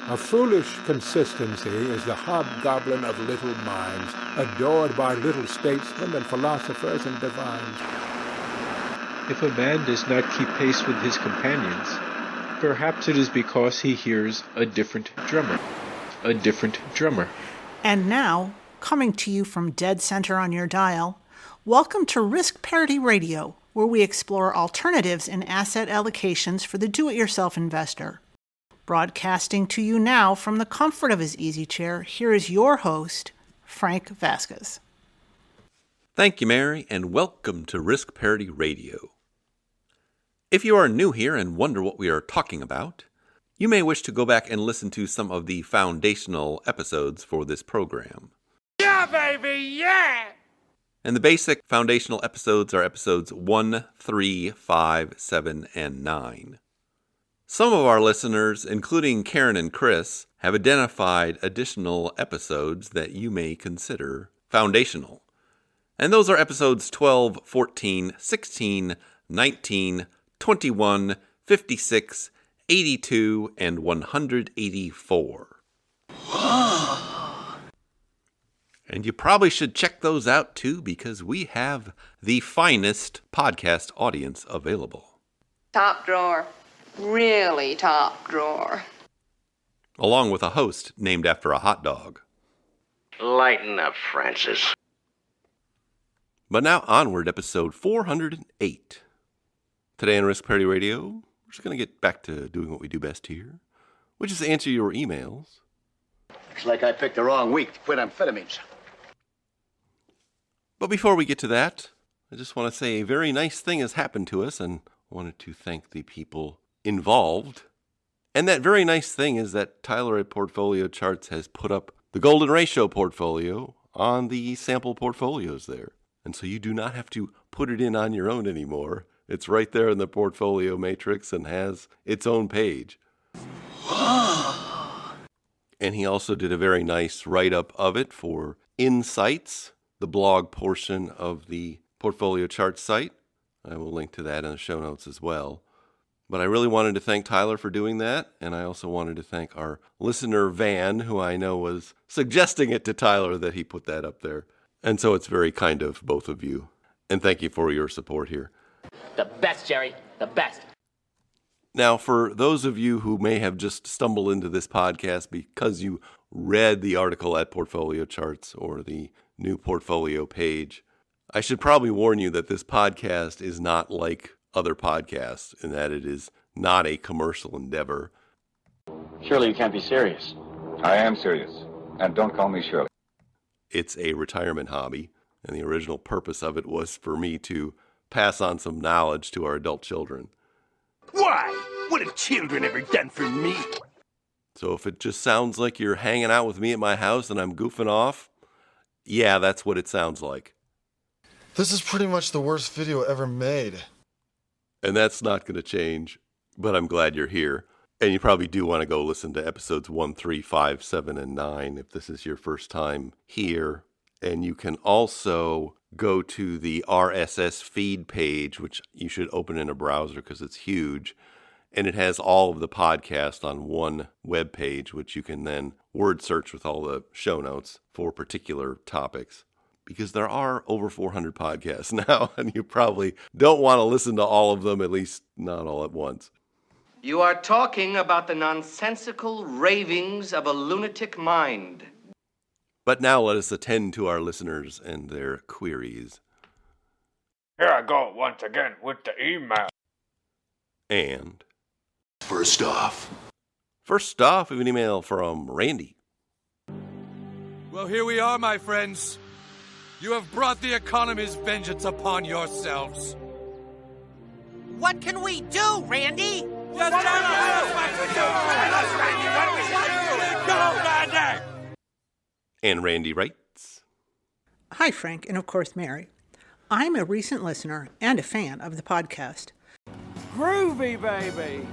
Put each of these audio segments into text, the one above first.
A foolish consistency is the hobgoblin of little minds, adored by little statesmen and philosophers and divines. If a man does not keep pace with his companions, perhaps it is because he hears a different drummer. A different drummer. And now, coming to you from dead center on your dial, welcome to Risk Parity Radio, where we explore alternatives in asset allocations for the do-it-yourself investor. Broadcasting to you now from the comfort of his easy chair, here is your host, Frank Vasquez. Thank you, Mary, and welcome to Risk Parity Radio. If you are new here and wonder what we are talking about, you may wish to go back and listen to some of the foundational episodes for this program. Yeah, baby, yeah! And the basic foundational episodes are episodes 1, 3, 5, 7, and 9. Some of our listeners, including Karen and Chris, have identified additional episodes that you may consider foundational. And those are episodes 12, 14, 16, 19, 21, 56, 82, and 184. And you probably should check those out too, because we have the finest podcast audience available. Top drawer. Really top drawer. Along with a host named after a hot dog. Lighten up, Francis. But now onward, episode 408. Today on Risk Parity Radio, we're just going to get back to doing what we do best here, which is answer your emails. Looks like I picked the wrong week to quit amphetamines. But before we get to that, I just want to say a very nice thing has happened to us, and wanted to thank the people involved. And that very nice thing is that Tyler at Portfolio Charts has put up the Golden Ratio portfolio on the sample portfolios there. And so you do not have to put it in on your own anymore. It's right there in the portfolio matrix and has its own page. And he also did a very nice write-up of it for Insights, the blog portion of the Portfolio Charts site. I will link to that in the show notes as well. But I really wanted to thank Tyler for doing that, and I also wanted to thank our listener Van, who I know was suggesting it to Tyler that he put that up there. And so it's very kind of both of you. And thank you for your support here. The best, Jerry. The best. Now, for those of you who may have just stumbled into this podcast because you read the article at Portfolio Charts or the new portfolio page, I should probably warn you that this podcast is not like other podcasts in that it is not a commercial endeavor. Surely you can't be serious. I am serious. And don't call me Shirley. It's a retirement hobby, and the original purpose of it was for me to pass on some knowledge to our adult children. Why? What have children ever done for me? So if it just sounds like you're hanging out with me at my house and I'm goofing off, yeah, that's what it sounds like. This is pretty much the worst video ever made. And that's not going to change, but I'm glad you're here. And you probably do want to go listen to episodes 1, 3, 5, 7, and 9 if this is your first time here. And you can also go to the RSS feed page, which you should open in a browser because it's huge. And it has all of the podcasts on one web page, which you can then word search with all the show notes for particular topics. Because there are over 400 podcasts now, and you probably don't want to listen to all of them, at least not all at once. You are talking about the nonsensical ravings of a lunatic mind. But now let us attend to our listeners and their queries. Here I go once again with the email. And First off, we have an email from Randy. Well, here we are, my friends. You have brought the economy's vengeance upon yourselves. What can we do, Randy? Yes, Randy! And Randy writes, Hi, Frank, and of course, Mary. I'm a recent listener and a fan of the podcast. Groovy, baby!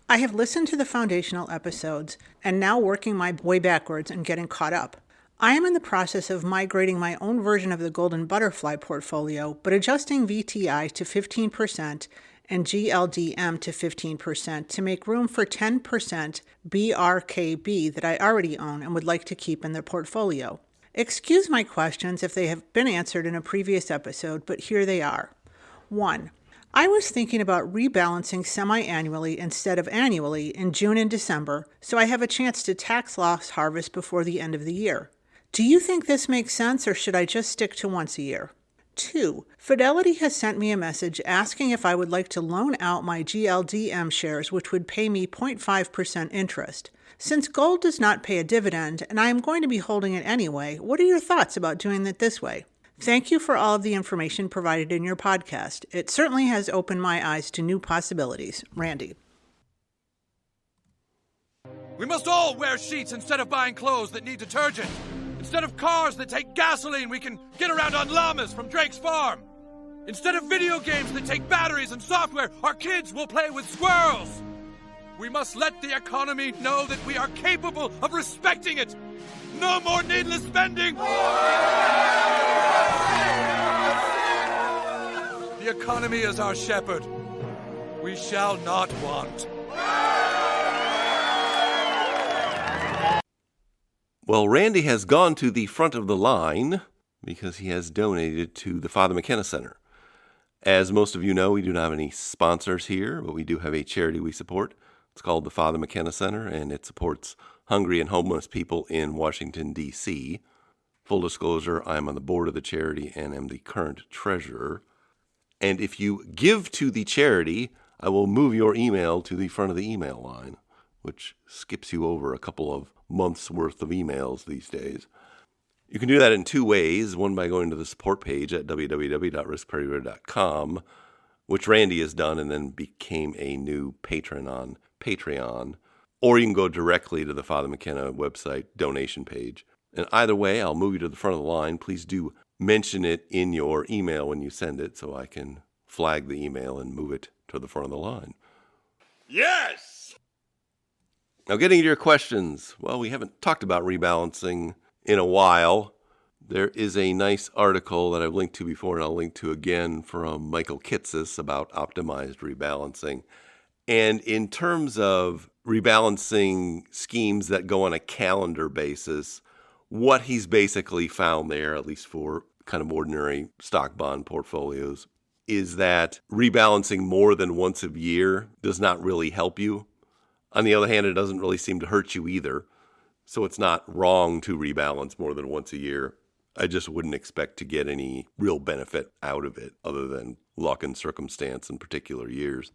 I have listened to the foundational episodes and now working my way backwards and getting caught up. I am in the process of migrating my own version of the Golden Butterfly portfolio, but adjusting VTI to 15% and GLDM to 15% to make room for 10% BRKB that I already own and would like to keep in the portfolio. Excuse my questions if they have been answered in a previous episode, but here they are. 1. I was thinking about rebalancing semi-annually instead of annually in June and December, so I have a chance to tax loss harvest before the end of the year. Do you think this makes sense, or should I just stick to once a year? 2. Fidelity has sent me a message asking if I would like to loan out my GLDM shares, which would pay me 0.5% interest. Since gold does not pay a dividend, and I am going to be holding it anyway, what are your thoughts about doing it this way? Thank you for all of the information provided in your podcast. It certainly has opened my eyes to new possibilities. Randy. We must all wear sheets instead of buying clothes that need detergent. Instead of cars that take gasoline, we can get around on llamas from Drake's farm. Instead of video games that take batteries and software, our kids will play with squirrels. We must let the economy know that we are capable of respecting it. No more needless spending. The economy is our shepherd. We shall not want. Well, Randy has gone to the front of the line because he has donated to the Father McKenna Center. As most of you know, we do not have any sponsors here, but we do have a charity we support. It's called the Father McKenna Center, and it supports hungry and homeless people in Washington, D.C. Full disclosure, I'm on the board of the charity and am the current treasurer. And if you give to the charity, I will move your email to the front of the email line, which skips you over a couple of months' worth of emails these days. You can do that in two ways. One by going to the support page at www.riskpartyradio.com, which Randy has done and then became a new patron on Patreon. Or you can go directly to the Father McKenna website donation page. And either way, I'll move you to the front of the line. Please do mention it in your email when you send it so I can flag the email and move it to the front of the line. Yes! Now, getting to your questions. Well, we haven't talked about rebalancing in a while. There is a nice article that I've linked to before, and I'll link to again, from Michael Kitces about optimized rebalancing. And in terms of rebalancing schemes that go on a calendar basis, what he's basically found there, at least for kind of ordinary stock bond portfolios, is that rebalancing more than once a year does not really help you. On the other hand, it doesn't really seem to hurt you either. So it's not wrong to rebalance more than once a year. I just wouldn't expect to get any real benefit out of it other than luck and circumstance in particular years.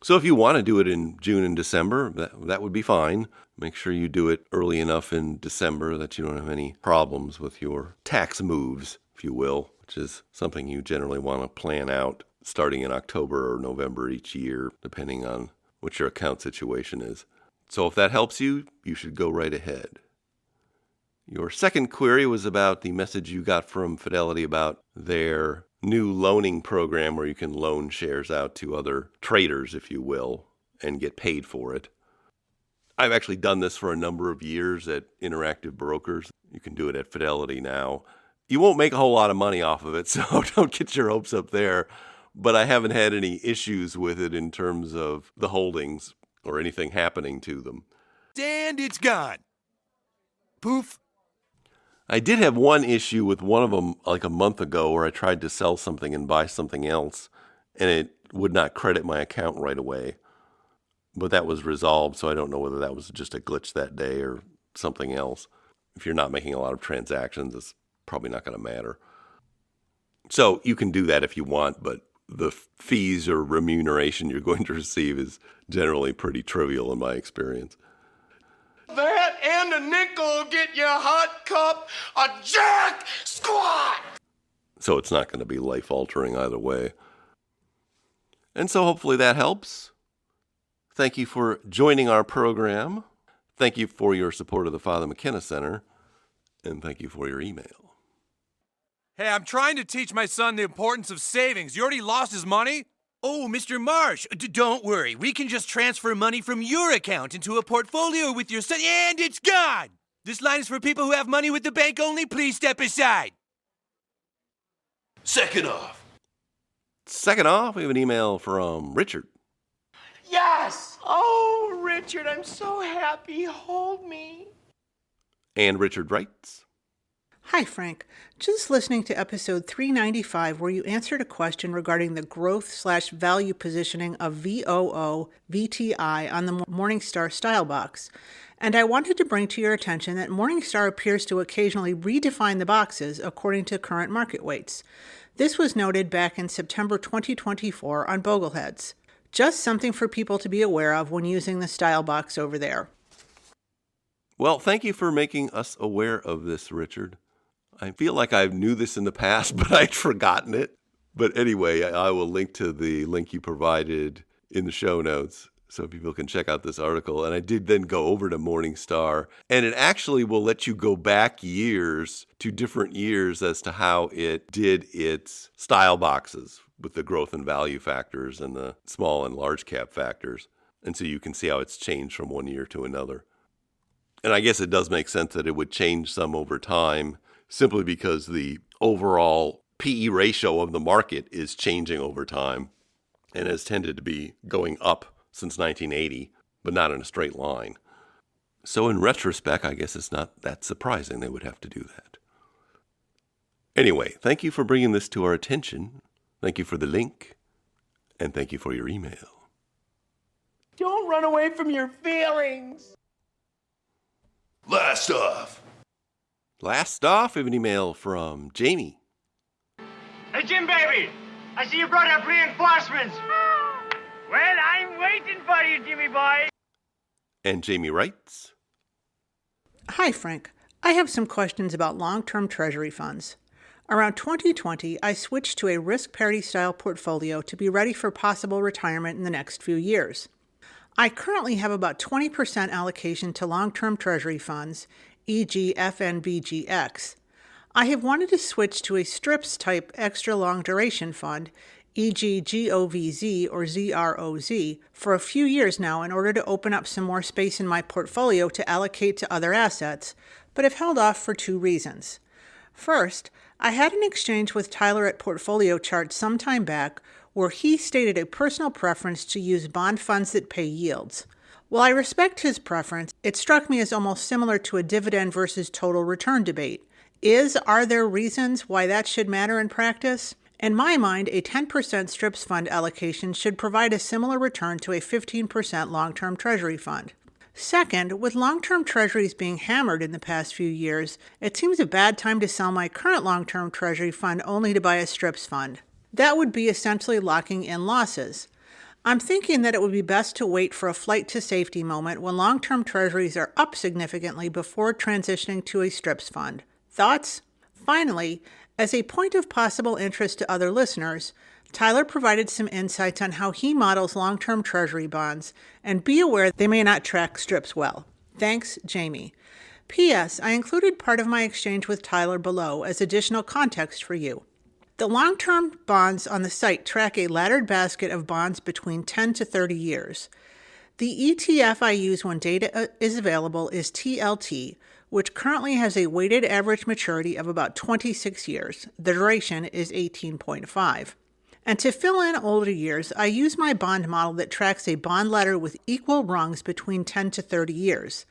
So if you want to do it in June and December, that would be fine. Make sure you do it early enough in December that you don't have any problems with your tax moves, if you will, which is something you generally want to plan out starting in October or November each year, depending on what your account situation is. So if that helps you, you should go right ahead. Your second query was about the message you got from Fidelity about their new loaning program where you can loan shares out to other traders, if you will, and get paid for it. I've actually done this for a number of years at Interactive Brokers. You can do it at Fidelity now. You won't make a whole lot of money off of it, so don't get your hopes up there. But I haven't had any issues with it in terms of the holdings or anything happening to them. And it's gone. Poof. I did have one issue with one of them like a month ago where I tried to sell something and buy something else, and it would not credit my account right away. But that was resolved, so I don't know whether that was just a glitch that day or something else. If you're not making a lot of transactions, it's probably not going to matter. So you can do that if you want, but the fees or remuneration you're going to receive is generally pretty trivial in my experience. That and a nickel get you a hot cup, a jack squat! So it's not going to be life-altering either way. And so hopefully that helps. Thank you for joining our program. Thank you for your support of the Father McKenna Center. And thank you for your email. Hey, I'm trying to teach my son the importance of savings. You already lost his money? Oh, Mr. Marsh, don't worry. We can just transfer money from your account into a portfolio with your son, and it's gone! This line is for people who have money with the bank only. Please step aside. Second off. Second off, we have an email from Richard. Yes! Oh, Richard, I'm so happy. Hold me. And Richard writes, Hi, Frank. Just listening to episode 395 where you answered a question regarding the growth/value positioning of VOO VTI on the Morningstar style box. And I wanted to bring to your attention that Morningstar appears to occasionally redefine the boxes according to current market weights. This was noted back in September 2024 on Bogleheads. Just something for people to be aware of when using the style box over there. Well, thank you for making us aware of this, Richard. I feel like I knew this in the past, but I'd forgotten it. But anyway, I will link to the link you provided in the show notes so people can check out this article. And I did then go over to Morningstar, and it actually will let you go back years to different years as to how it did its style boxes with the growth and value factors and the small and large cap factors. And so you can see how it's changed from one year to another. And I guess it does make sense that it would change some over time simply because the overall PE ratio of the market is changing over time and has tended to be going up since 1980, but not in a straight line. So in retrospect, I guess it's not that surprising they would have to do that. Anyway, thank you for bringing this to our attention. Thank you for the link, and thank you for your email. Don't run away from your feelings. Last off, we have an email from Jamie. Hey, Jim, baby, I see you brought up reinforcements. Well, I'm waiting for you, Jimmy boy. And Jamie writes, Hi, Frank. I have some questions about long-term treasury funds. Around 2020, I switched to a risk parity style portfolio to be ready for possible retirement in the next few years. I currently have about 20% allocation to long-term treasury funds, e.g. FNBGX. I have wanted to switch to a strips type extra long duration fund, e.g. GOVZ or ZROZ, for a few years now in order to open up some more space in my portfolio to allocate to other assets, but have held off for two reasons. First, I had an exchange with Tyler at Portfolio Chart some time back where he stated a personal preference to use bond funds that pay yields. While I respect his preference, it struck me as almost similar to a dividend versus total return debate. Are there reasons why that should matter in practice? In my mind, a 10% strips fund allocation should provide a similar return to a 15% long-term treasury fund. Second, with long-term treasuries being hammered in the past few years, it seems a bad time to sell my current long-term treasury fund only to buy a strips fund. That would be essentially locking in losses. I'm thinking that it would be best to wait for a flight to safety moment when long-term treasuries are up significantly before transitioning to a strips fund. Thoughts? Finally, as a point of possible interest to other listeners, Tyler provided some insights on how he models long-term treasury bonds, and be aware they may not track strips well. Thanks, Jamie. P.S. I included part of my exchange with Tyler below as additional context for you. The long-term bonds on the site track a laddered basket of bonds between 10 to 30 years. The ETF I use when data is available is TLT, which currently has a weighted average maturity of about 26 years. The duration is 18.5. And to fill in older years, I use my bond model that tracks a bond ladder with equal rungs between 10 to 30 years.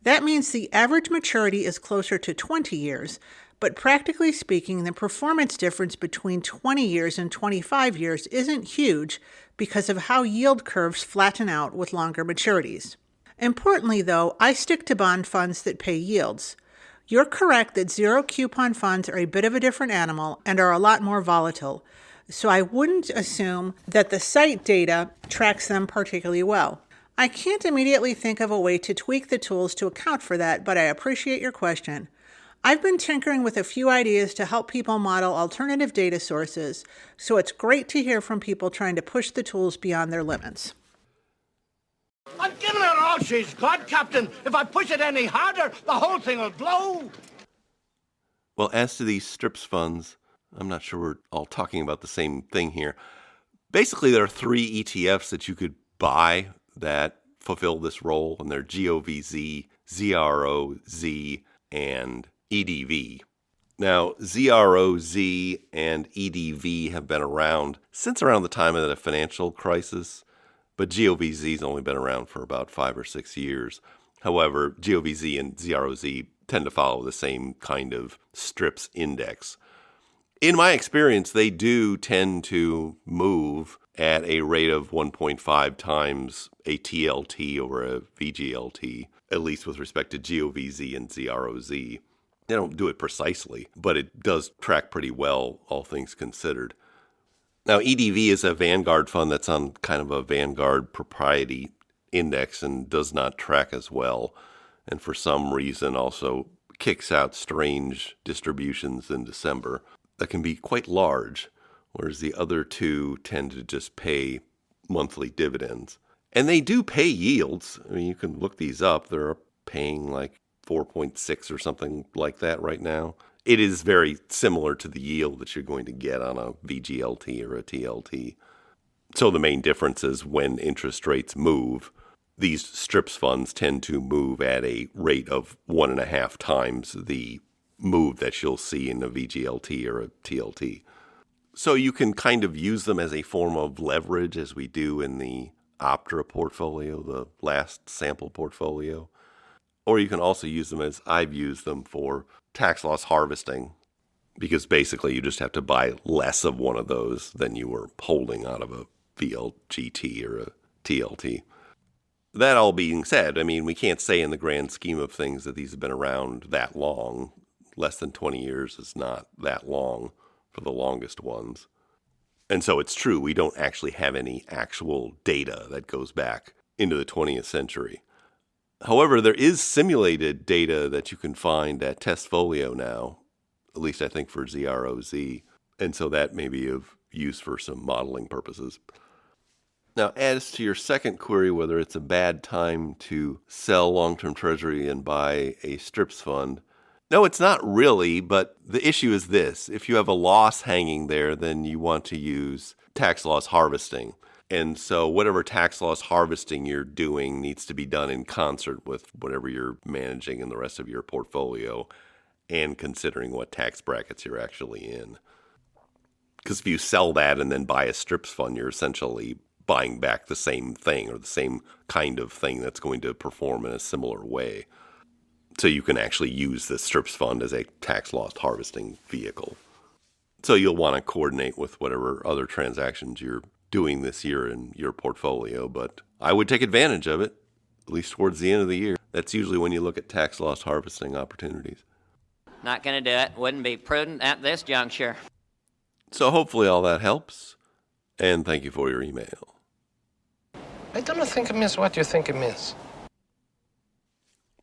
That means the average maturity is closer to 20 years, but practically speaking, the performance difference between 20 years and 25 years isn't huge because of how yield curves flatten out with longer maturities. Importantly, though, I stick to bond funds that pay yields. You're correct that zero coupon funds are a bit of a different animal and are a lot more volatile, so I wouldn't assume that the site data tracks them particularly well. I can't immediately think of a way to tweak the tools to account for that, but I appreciate your question. I've been tinkering with a few ideas to help people model alternative data sources, so it's great to hear from people trying to push the tools beyond their limits. I'm giving her all she's got, Captain. If I push it any harder, the whole thing will blow. Well, as to these strips funds, I'm not sure we're all talking about the same thing here. Basically, there are three ETFs that you could buy that fulfill this role, and they're GOVZ, ZROZ, and EDV. Now, ZROZ and EDV have been around since around the time of the financial crisis, but GOVZ's only been around for about 5 or 6 years. However, GOVZ and ZROZ tend to follow the same kind of strips index. In my experience, they do tend to move at a rate of 1.5 times a TLT over a VGLT, at least with respect to GOVZ and ZROZ. They don't do it precisely, but it does track pretty well, all things considered. Now, EDV is a Vanguard fund that's on kind of a Vanguard propriety index and does not track as well, and for some reason also kicks out strange distributions in December that can be quite large, whereas the other two tend to just pay monthly dividends. And they do pay yields. I mean, you can look these up. They're paying like 4.6 or something like that right now. It is very similar to the yield that you're going to get on a VGLT or a TLT. So the main difference is when interest rates move, these strips funds tend to move at a rate of 1.5 times the move that you'll see in a VGLT or a TLT. So you can kind of use them as a form of leverage, as we do in the Optra portfolio, the last sample portfolio. Or you can also use them as I've used them for tax loss harvesting, because basically you just have to buy less of one of those than you were holding out of a VLGT or a TLT. That all being said, I mean, we can't say in the grand scheme of things that these have been around that long. Less than 20 years is not that long for the longest ones. And so it's true, we don't actually have any actual data that goes back into the 20th century. However, there is simulated data that you can find at Testfolio now, at least I think for ZROZ, and so that may be of use for some modeling purposes. Now, as to your second query, whether it's a bad time to sell long-term treasury and buy a strips fund, no, it's not really, but the issue is this. If you have a loss hanging there, then you want to use tax loss harvesting. And so whatever tax loss harvesting you're doing needs to be done in concert with whatever you're managing in the rest of your portfolio and considering what tax brackets you're actually in. Because if you sell that and then buy a strips fund, you're essentially buying back the same thing or the same kind of thing that's going to perform in a similar way. So you can actually use the strips fund as a tax loss harvesting vehicle. So you'll want to coordinate with whatever other transactions you're doing this year in your portfolio, but I would take advantage of it, at least towards the end of the year. That's usually when you look at tax loss harvesting opportunities. Not going to do it. Wouldn't be prudent at this juncture. So hopefully all that helps, and thank you for your email. I don't think it means what you think it means.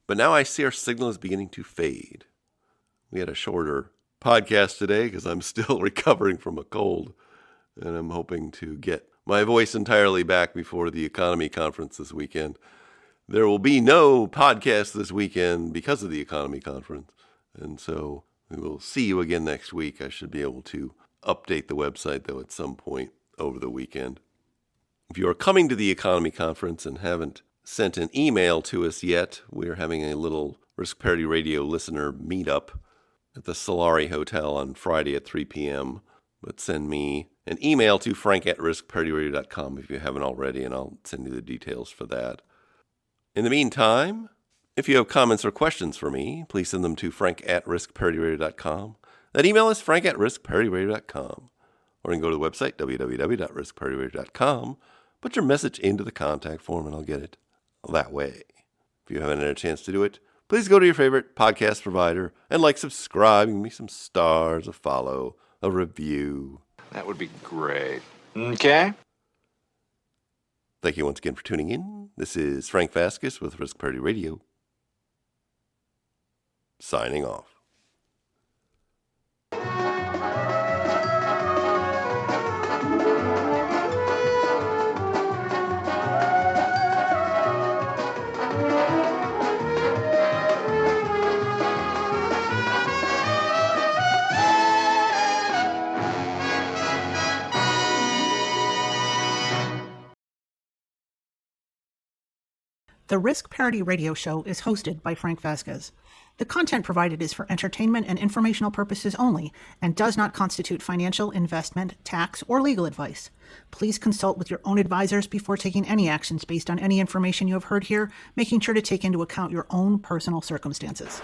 But now I see our signal is beginning to fade. We had a shorter podcast today because I'm still recovering from a cold, and I'm hoping to get my voice entirely back before the economy conference this weekend. There will be no podcast this weekend because of the economy conference, and so we will see you again next week. I should be able to update the website, though, at some point over the weekend. If you are coming to the economy conference and haven't sent an email to us yet, we're having a little Risk Parity Radio listener meetup at the Solari Hotel on Friday at 3 p.m., but send me an email to frank@riskparityradio.com if you haven't already, and I'll send you the details for that. In the meantime, if you have comments or questions for me, please send them to frank@riskparityradio.com. That email is frank@riskparityradio.com. Or you can go to the website, www.riskparityradio.com, put your message into the contact form, and I'll get it that way. If you haven't had a chance to do it, please go to your favorite podcast provider and subscribe, give me some stars, a follow, a review. That would be great. Okay. Thank you once again for tuning in. This is Frank Vasquez with Risk Parity Radio, signing off. The The Risk Parity Radio Show is hosted by Frank Vasquez. The content provided is for entertainment and informational purposes only and does not constitute financial, investment, tax, or legal advice. Please consult with your own advisors before taking any actions based on any information you have heard here, making sure to take into account your own personal circumstances.